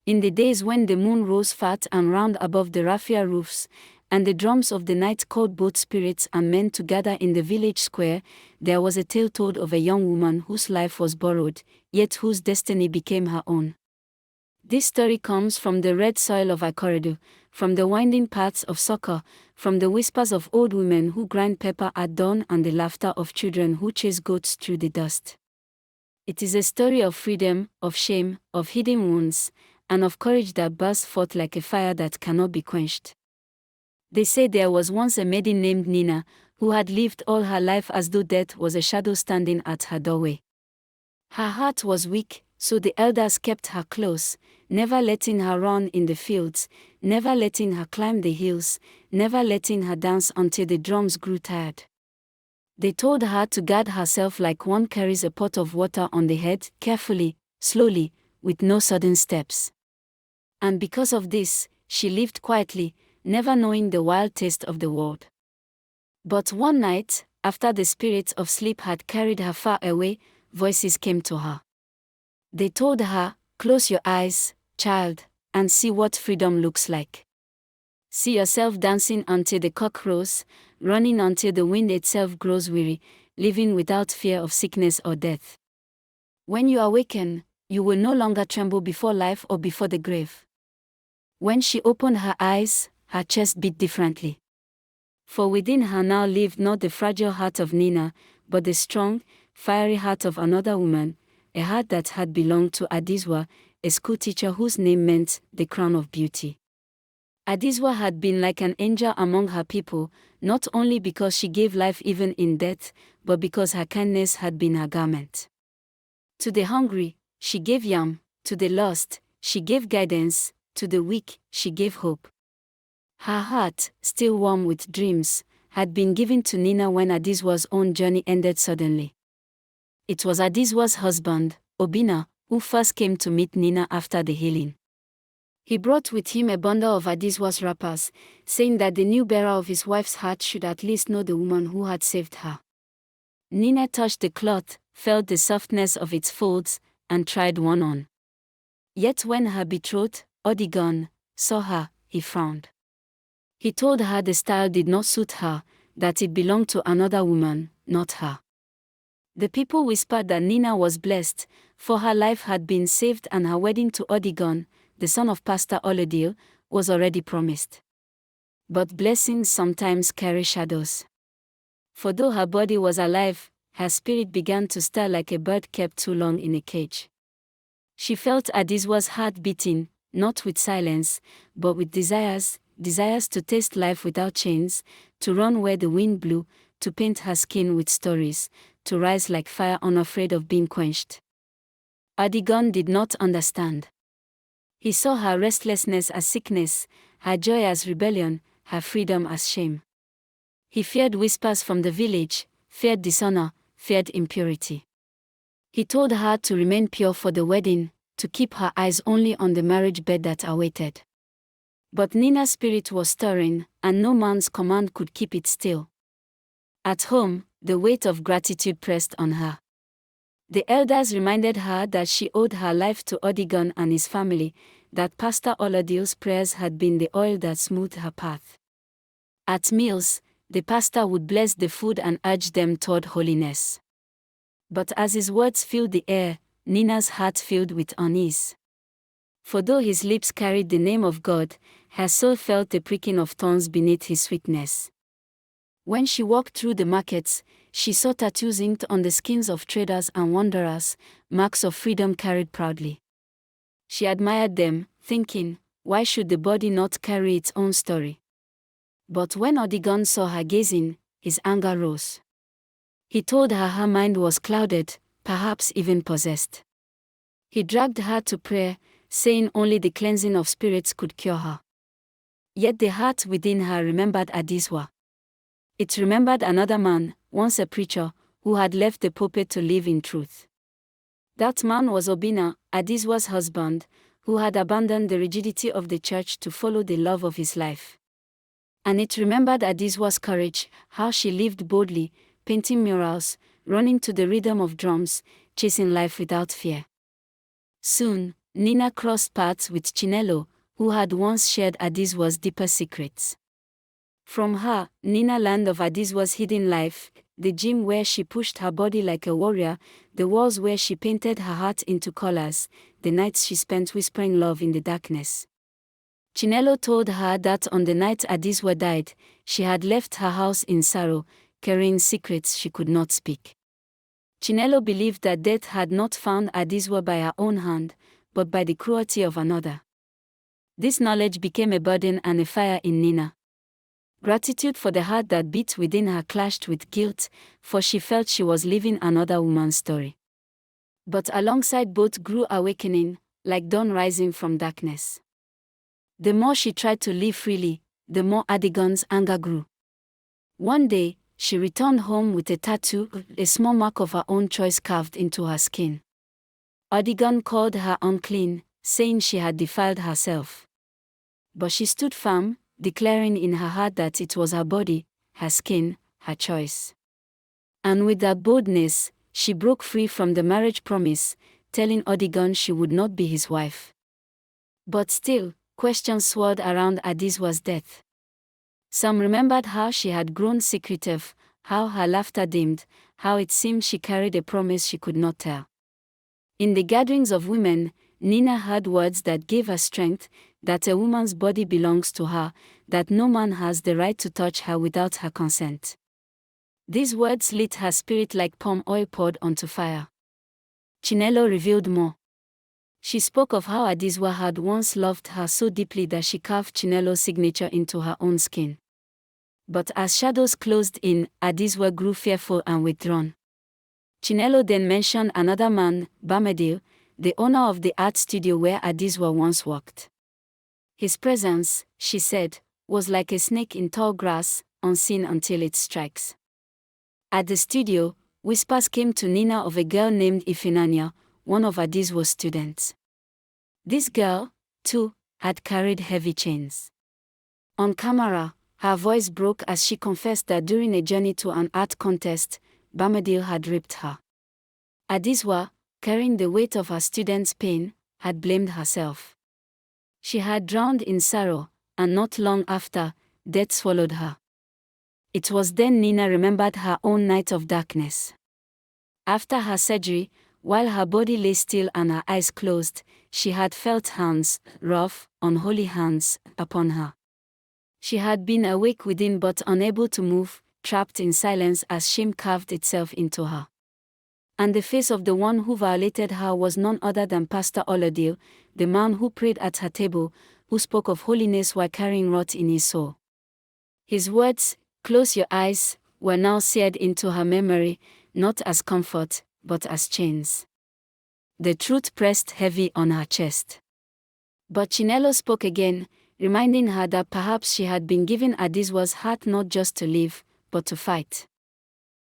In the days when the moon rose fat and round above the raffia roofs, and the drums of the night called both spirits and men to gather in the village square, there was a tale told of a young woman whose life was borrowed, yet whose destiny became her own. This story comes from the red soil of Ikorodu, from the winding paths of Soka, from the whispers of old women who grind pepper at dawn and the laughter of children who chase goats through the dust. It is a story of freedom, of shame, of hidden wounds, and of courage that bursts forth like a fire that cannot be quenched. They say there was once a maiden named Nnena, who had lived all her life as though death was a shadow standing at her doorway. Her heart was weak, so the elders kept her close, never letting her run in the fields, never letting her climb the hills, never letting her dance until the drums grew tired. They told her to guard herself like one carries a pot of water on the head, carefully, slowly, with no sudden steps. And because of this, she lived quietly, never knowing the wild taste of the world. But one night, after the spirits of sleep had carried her far away, voices came to her. They told her, "Close your eyes, child, and see what freedom looks like. See yourself dancing until the cock crows, running until the wind itself grows weary, living without fear of sickness or death. When you awaken, you will no longer tremble before life or before the grave." When she opened her eyes, her chest beat differently. For within her now lived not the fragile heart of Nnena, but the strong, fiery heart of another woman, a heart that had belonged to Adesewa, a schoolteacher whose name meant the crown of beauty. Adesewa had been like an angel among her people, not only because she gave life even in death, but because her kindness had been her garment. To the hungry, she gave yam; to the lost, she gave guidance; to the weak, she gave hope. Her heart, still warm with dreams, had been given to Nnena when Adesewa's own journey ended suddenly. It was Adesewa's husband, Obinna, who first came to meet Nnena after the healing. He brought with him a bundle of Adesewa's wrappers, saying that the new bearer of his wife's heart should at least know the woman who had saved her. Nnena touched the cloth, felt the softness of its folds, and tried one on. Yet when her betrothed, Odigon, saw her, he frowned. He told her the style did not suit her, that it belonged to another woman, not her. The people whispered that Nnena was blessed, for her life had been saved and her wedding to Odigon, the son of Pastor Olodil, was already promised. But blessings sometimes carry shadows. For though her body was alive, her spirit began to stir like a bird kept too long in a cage. She felt Adesewa's heart beating, not with silence, but with desires to taste life without chains, to run where the wind blew, to paint her skin with stories, to rise like fire unafraid of being quenched. Odigon did not understand. He saw her restlessness as sickness, her joy as rebellion, her freedom as shame. He feared whispers from the village, feared dishonor, feared impurity. He told her to remain pure for the wedding, to keep her eyes only on the marriage bed that awaited. But Nnena's spirit was stirring, and no man's command could keep it still. At home, the weight of gratitude pressed on her. The elders reminded her that she owed her life to Odigon and his family, that Pastor Olodil's prayers had been the oil that smoothed her path. At meals, the pastor would bless the food and urge them toward holiness. But as his words filled the air, Nnena's heart filled with unease. For though his lips carried the name of God, her soul felt the pricking of thorns beneath his sweetness. When she walked through the markets, she saw tattoos inked on the skins of traders and wanderers, marks of freedom carried proudly. She admired them, thinking, why should the body not carry its own story? But when Odigon saw her gazing, his anger rose. He told her her mind was clouded, perhaps even possessed. He dragged her to prayer, saying only the cleansing of spirits could cure her. Yet the heart within her remembered Adesewa. It remembered another man, once a preacher, who had left the pulpit to live in truth. That man was Obinna, Adesewa's husband, who had abandoned the rigidity of the church to follow the love of his life. And it remembered Adesewa's courage, how she lived boldly, painting murals, running to the rhythm of drums, chasing life without fear. Soon, Nnena crossed paths with Chinelo, who had once shared Adesewa's deeper secrets. From her, Nnena learned of Adesewa's hidden life, the gym where she pushed her body like a warrior, the walls where she painted her heart into colors, the nights she spent whispering love in the darkness. Chinelo told her that on the night Adesewa died, she had left her house in sorrow, carrying secrets she could not speak. Chinelo believed that death had not found Adesewa by her own hand, but by the cruelty of another. This knowledge became a burden and a fire in Nnena. Gratitude for the heart that beat within her clashed with guilt, for she felt she was living another woman's story. But alongside both grew awakening, like dawn rising from darkness. The more she tried to live freely, the more Adegon's anger grew. One day, she returned home with a tattoo, a small mark of her own choice carved into her skin. Adegon called her unclean, saying she had defiled herself. But she stood firm, declaring in her heart that it was her body, her skin, her choice. And with that boldness, she broke free from the marriage promise, telling Adegon she would not be his wife. But still, questions swirled around Adesewa's death. Some remembered how she had grown secretive, how her laughter dimmed, how it seemed she carried a promise she could not tell. In the gatherings of women, Nnena heard words that gave her strength, that a woman's body belongs to her, that no man has the right to touch her without her consent. These words lit her spirit like palm oil poured onto fire. Chinelo revealed more. She spoke of how Adesewa had once loved her so deeply that she carved Chinelo's signature into her own skin. But as shadows closed in, Adesewa grew fearful and withdrawn. Chinelo then mentioned another man, Bamedil, the owner of the art studio where Adesewa once worked. His presence, she said, was like a snake in tall grass, unseen until it strikes. At the studio, whispers came to Nnena of a girl named Ifinanya, one of Adesewa's students. This girl, too, had carried heavy chains. On camera, her voice broke as she confessed that during a journey to an art contest, Bamedil had raped her. Adesewa, carrying the weight of her student's pain, had blamed herself. She had drowned in sorrow, and not long after, death swallowed her. It was then Nnena remembered her own night of darkness. After her surgery, while her body lay still and her eyes closed, she had felt hands, rough, unholy hands, upon her. She had been awake within but unable to move, trapped in silence as shame carved itself into her. And the face of the one who violated her was none other than Pastor Olodil, the man who prayed at her table, who spoke of holiness while carrying rot in his soul. His words, "Close your eyes," were now seared into her memory, not as comfort, but as chains. The truth pressed heavy on her chest. But Chinelo spoke again, reminding her that perhaps she had been given Adesewa's heart not just to live, but to fight.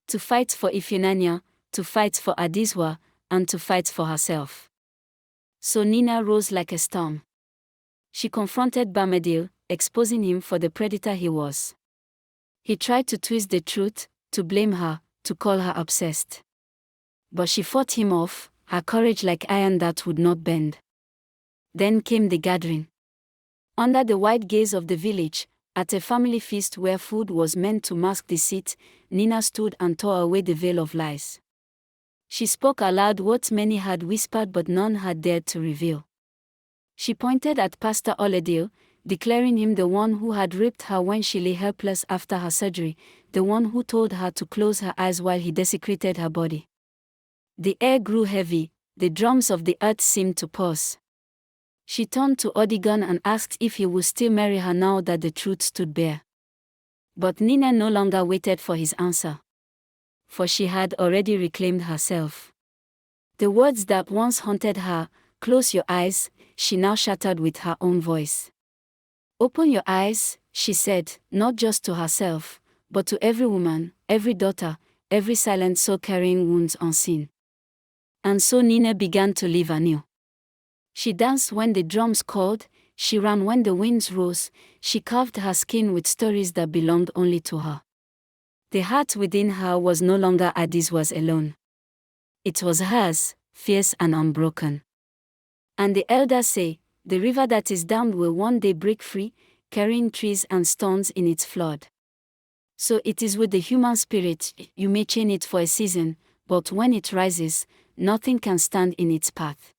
To fight for Ifinanya, to fight for Adesewa, and to fight for herself. So Nnena rose like a storm. She confronted Bamedil, exposing him for the predator he was. He tried to twist the truth, to blame her, to call her obsessed. But she fought him off, her courage like iron that would not bend. Then came the gathering. Under the wide gaze of the village, at a family feast where food was meant to mask deceit, Nnena stood and tore away the veil of lies. She spoke aloud what many had whispered but none had dared to reveal. She pointed at Pastor Olodil, declaring him the one who had raped her when she lay helpless after her surgery, the one who told her to close her eyes while he desecrated her body. The air grew heavy, the drums of the earth seemed to pause. She turned to Adegon and asked if he would still marry her now that the truth stood bare. But Nnena no longer waited for his answer. For she had already reclaimed herself. The words that once haunted her, "Close your eyes," she now shattered with her own voice. "Open your eyes," she said, not just to herself, but to every woman, every daughter, every silent soul carrying wounds unseen. And so Nnena began to live anew. She danced when the drums called, she ran when the winds rose, she carved her skin with stories that belonged only to her. The heart within her was no longer Adesewa's alone. It was hers, fierce and unbroken. And the elders say, the river that is dammed will one day break free, carrying trees and stones in its flood. So it is with the human spirit, you may chain it for a season, but when it rises, nothing can stand in its path.